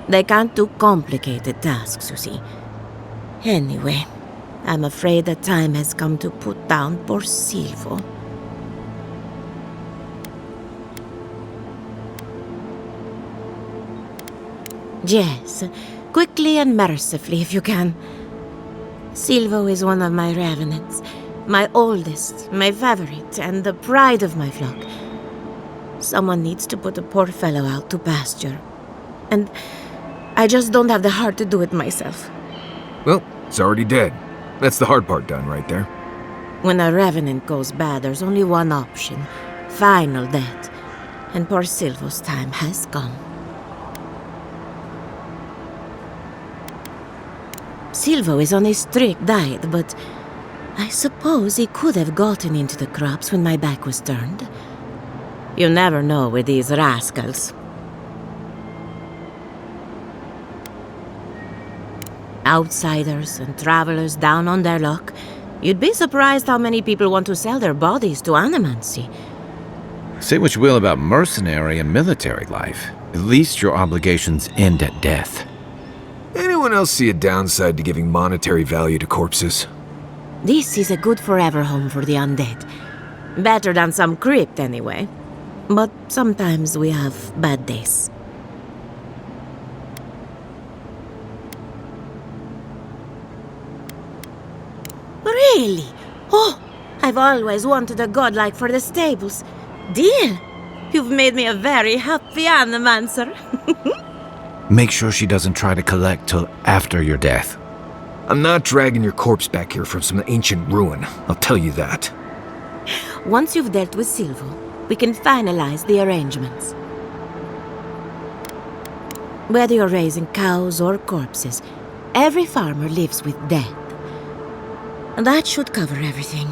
They can't do complicated tasks, you see. Anyway, I'm afraid the time has come to put down poor Silvo. Yes, quickly and mercifully if you can. Silvo is one of my revenants, my oldest, my favorite, and the pride of my flock. Someone needs to put the poor fellow out to pasture. And I just don't have the heart to do it myself. Well, it's already dead. That's the hard part done right there. When a revenant goes bad, there's only one option. Final death. And poor Silvo's time has come. Silvo is on a strict diet, but I suppose he could have gotten into the crops when my back was turned. You never know with these rascals. Outsiders and travelers down on their luck. You'd be surprised how many people want to sell their bodies to Animancy. Say what you will about mercenary and military life. At least your obligations end at death. Anyone else see a downside to giving monetary value to corpses? This is a good forever home for the undead. Better than some crypt, anyway. But sometimes we have bad days. Really? Oh, I've always wanted a godlike for the stables. Deal! You've made me a very happy animancer. Make sure she doesn't try to collect till after your death. I'm not dragging your corpse back here from some ancient ruin, I'll tell you that. Once you've dealt with Silvo, we can finalize the arrangements. Whether you're raising cows or corpses, every farmer lives with death. And that should cover everything.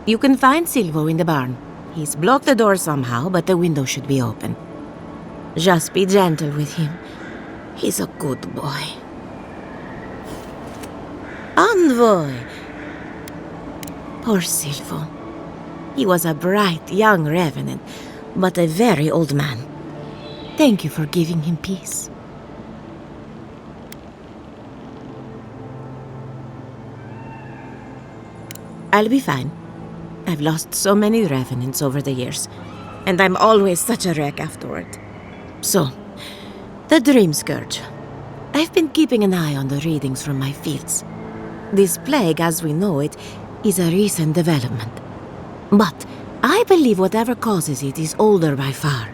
You can find Silvo in the barn. He's blocked the door somehow, but the window should be open. Just be gentle with him. He's a good boy. Envoy! Poor Silvo. He was a bright young revenant, but a very old man. Thank you for giving him peace. I'll be fine. I've lost so many revenants over the years, and I'm always such a wreck afterward. So, the Dream Scourge. I've been keeping an eye on the readings from my fields. This plague, as we know it, is a recent development. But I believe whatever causes it is older by far.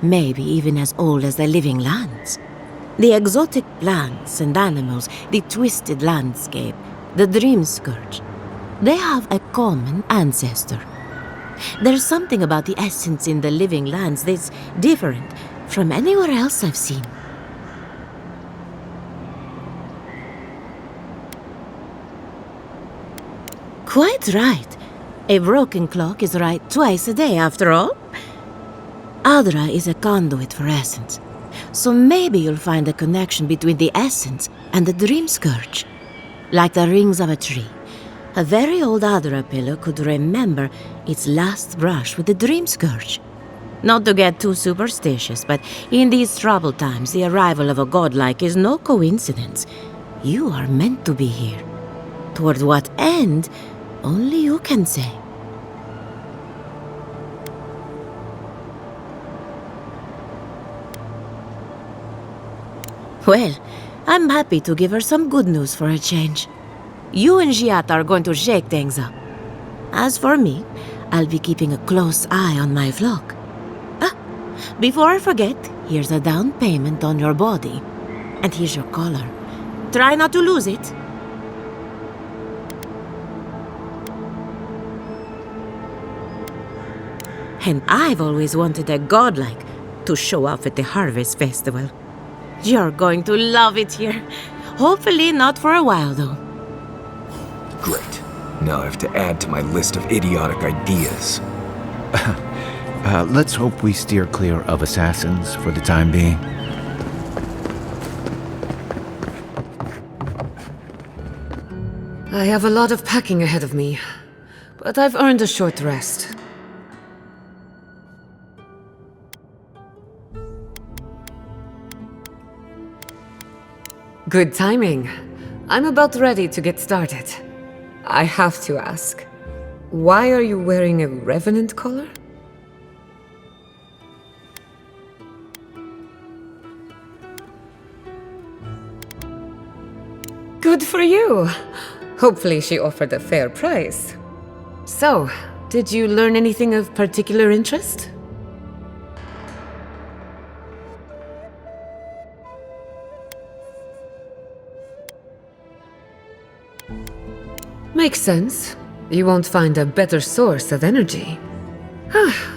Maybe even as old as the living lands. The exotic plants and animals, the twisted landscape, the Dream Scourge. They have a common ancestor. There's something about the essence in the living lands that's different from anywhere else I've seen. Quite right. A broken clock is right twice a day, after all. Adra is a conduit for essence, so maybe you'll find a connection between the essence and the Dream Scourge. Like the rings of a tree. A very old Adra pillar could remember its last brush with the Dream Scourge. Not to get too superstitious, but in these troubled times, the arrival of a godlike is no coincidence. You are meant to be here. Toward what end, only you can say. Well, I'm happy to give her some good news for a change. You and Giat are going to shake things up. As for me, I'll be keeping a close eye on my flock. Before I forget, here's a down payment on your body. And here's your collar. Try not to lose it. And I've always wanted a godlike to show off at the Harvest Festival. You're going to love it here. Hopefully not for a while, though. Great. Now I have to add to my list of idiotic ideas. Let's hope we steer clear of assassins for the time being. I have a lot of packing ahead of me, but I've earned a short rest. Good timing. I'm about ready to get started. I have to ask, why are you wearing a revenant collar? Good for you! Hopefully she offered a fair price. So, did you learn anything of particular interest? Makes sense. You won't find a better source of energy.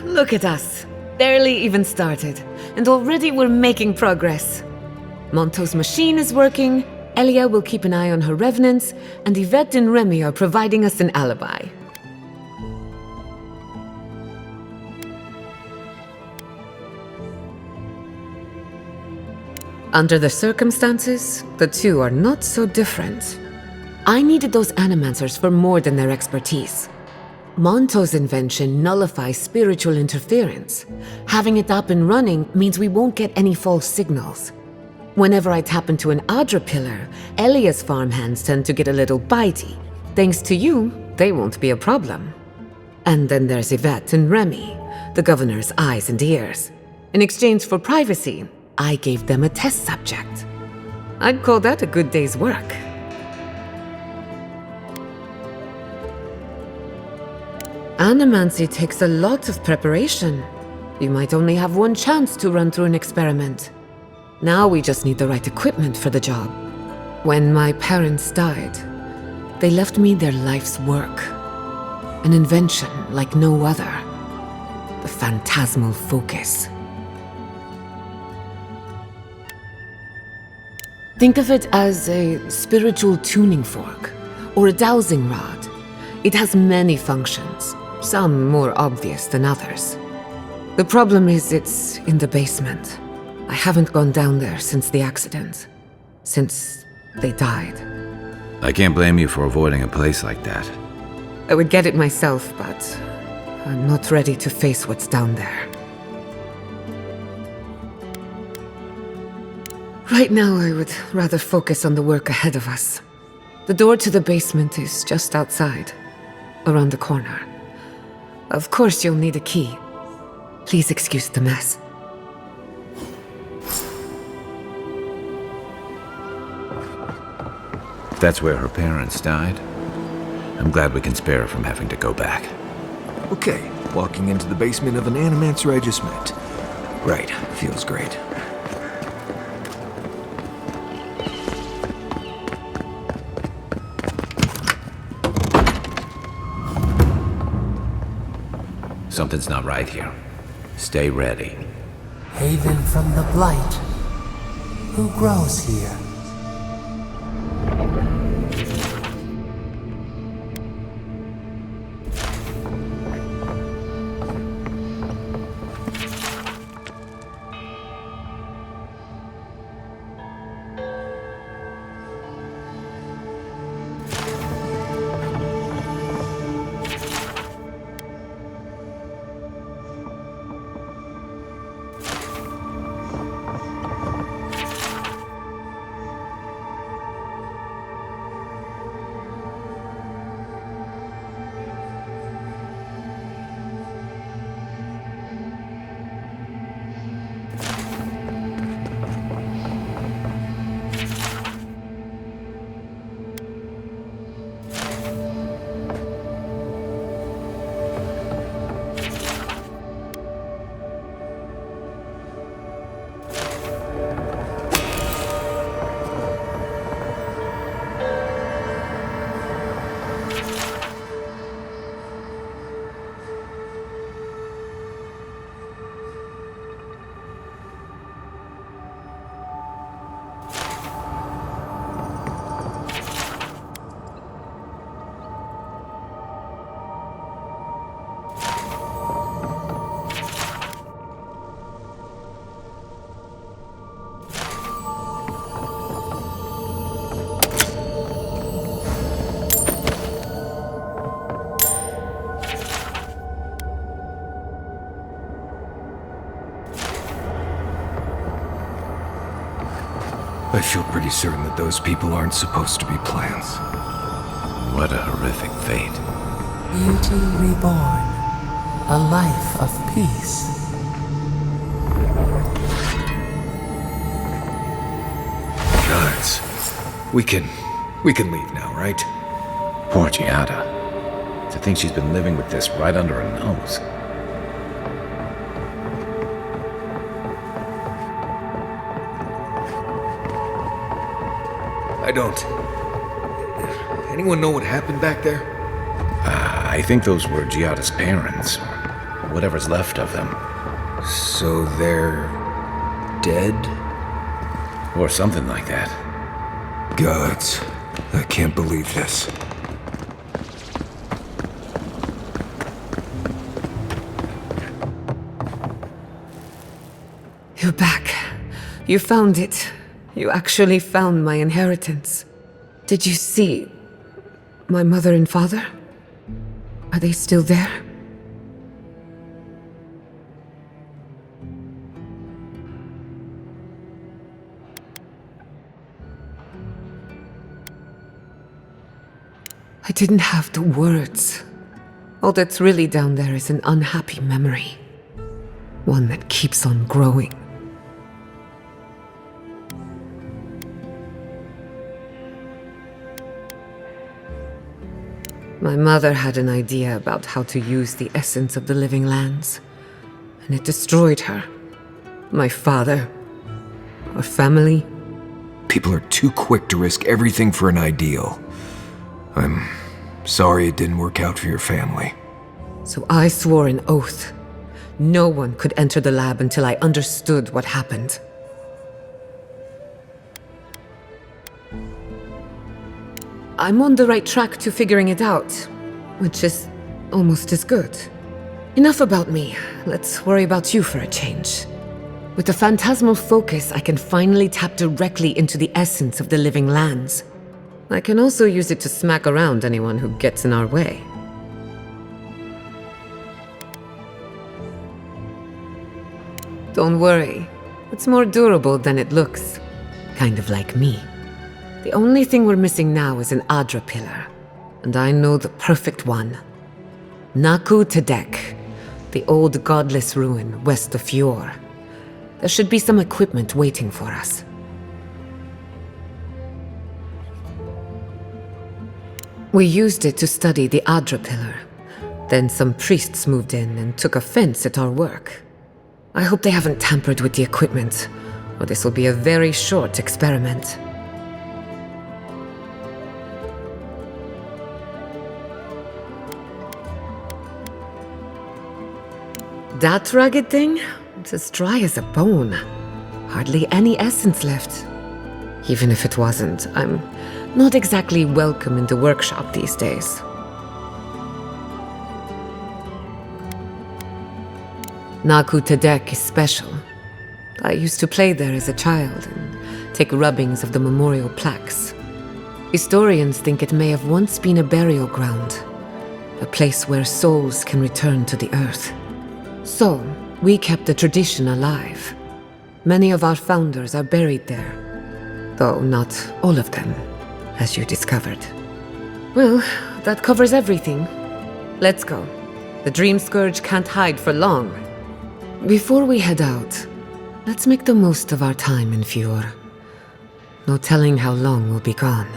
Look at us. Barely even started, and already we're making progress. Monto's machine is working, Elia will keep an eye on her revenants, and Yvette and Remy are providing us an alibi. Under the circumstances, the two are not so different. I needed those animancers for more than their expertise. Monto's invention nullifies spiritual interference. Having it up and running means we won't get any false signals. Whenever I tap into an Adra pillar, Elia's farmhands tend to get a little bitey. Thanks to you, they won't be a problem. And then there's Yvette and Remy, the governor's eyes and ears. In exchange for privacy, I gave them a test subject. I'd call that a good day's work. Animancy takes a lot of preparation. You might only have one chance to run through an experiment. Now we just need the right equipment for the job. When my parents died, they left me their life's work. An invention like no other. The phantasmal focus. Think of it as a spiritual tuning fork, or a dowsing rod. It has many functions, some more obvious than others. The problem is it's in the basement. I haven't gone down there since the accident. Since they died. I can't blame you for avoiding a place like that. I would get it myself, but I'm not ready to face what's down there. Right now, I would rather focus on the work ahead of us. The door to the basement is just outside, around the corner. Of course, you'll need a key. Please excuse the mess. That's where her parents died. I'm glad we can spare her from having to go back. Okay, walking into the basement of an Animancer I just met. Right, feels great. Something's not right here. Stay ready. Haven from the blight. Who grows here? I feel pretty certain that those people aren't supposed to be plants. What a horrific fate. Beauty reborn. A life of peace. Guys, we can leave now, right? Poor Giada. To think she's been living with this right under her nose. I don't. Anyone know what happened back there? I think those were Giada's parents, or whatever's left of them. So they're dead? Or something like that. Gods, I can't believe this. You're back. You found it. You actually found my inheritance. Did you see my mother and father? Are they still there? I didn't have the words. All that's really down there is an unhappy memory. One that keeps on growing. My mother had an idea about how to use the essence of the living lands, and it destroyed her. My father, or family. People are too quick to risk everything for an ideal. I'm sorry it didn't work out for your family. So I swore an oath. No one could enter the lab until I understood what happened. I'm on the right track to figuring it out, which is almost as good. Enough about me. Let's worry about you for a change. With the phantasmal focus, I can finally tap directly into the essence of the living lands. I can also use it to smack around anyone who gets in our way. Don't worry. It's more durable than it looks. Kind of like me. The only thing we're missing now is an Adra pillar. And I know the perfect one. Naku Tedek, the old godless ruin west of Fjord. There should be some equipment waiting for us. We used it to study the Adra pillar. Then some priests moved in and took offense at our work. I hope they haven't tampered with the equipment, or this will be a very short experiment. That rugged thing? It's as dry as a bone. Hardly any essence left. Even if it wasn't, I'm not exactly welcome in the workshop these days. Naku Tedek is special. I used to play there as a child and take rubbings of the memorial plaques. Historians think it may have once been a burial ground, a place where souls can return to the earth. So, we kept the tradition alive. Many of our founders are buried there, though not all of them, as you discovered. Well, that covers everything. Let's go. The Dream Scourge can't hide for long. Before we head out, let's make the most of our time in Fjord. No telling how long we'll be gone.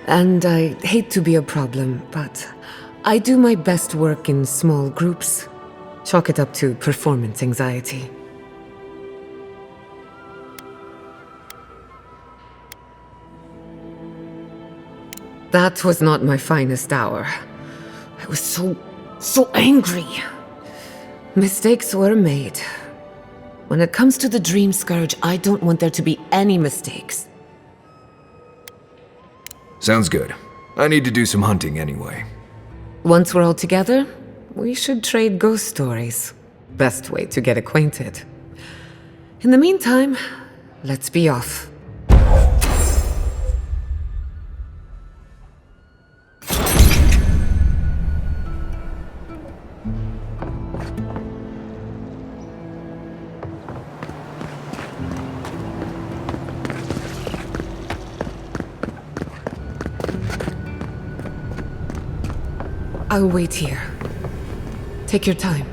And I hate to be a problem, but I do my best work in small groups. Chalk it up to performance anxiety. That was not my finest hour. I was so angry. Mistakes were made. When it comes to the Dream Scourge, I don't want there to be any mistakes. Sounds good. I need to do some hunting anyway. Once we're all together, we should trade ghost stories. Best way to get acquainted. In the meantime, let's be off. I'll wait here. Take your time.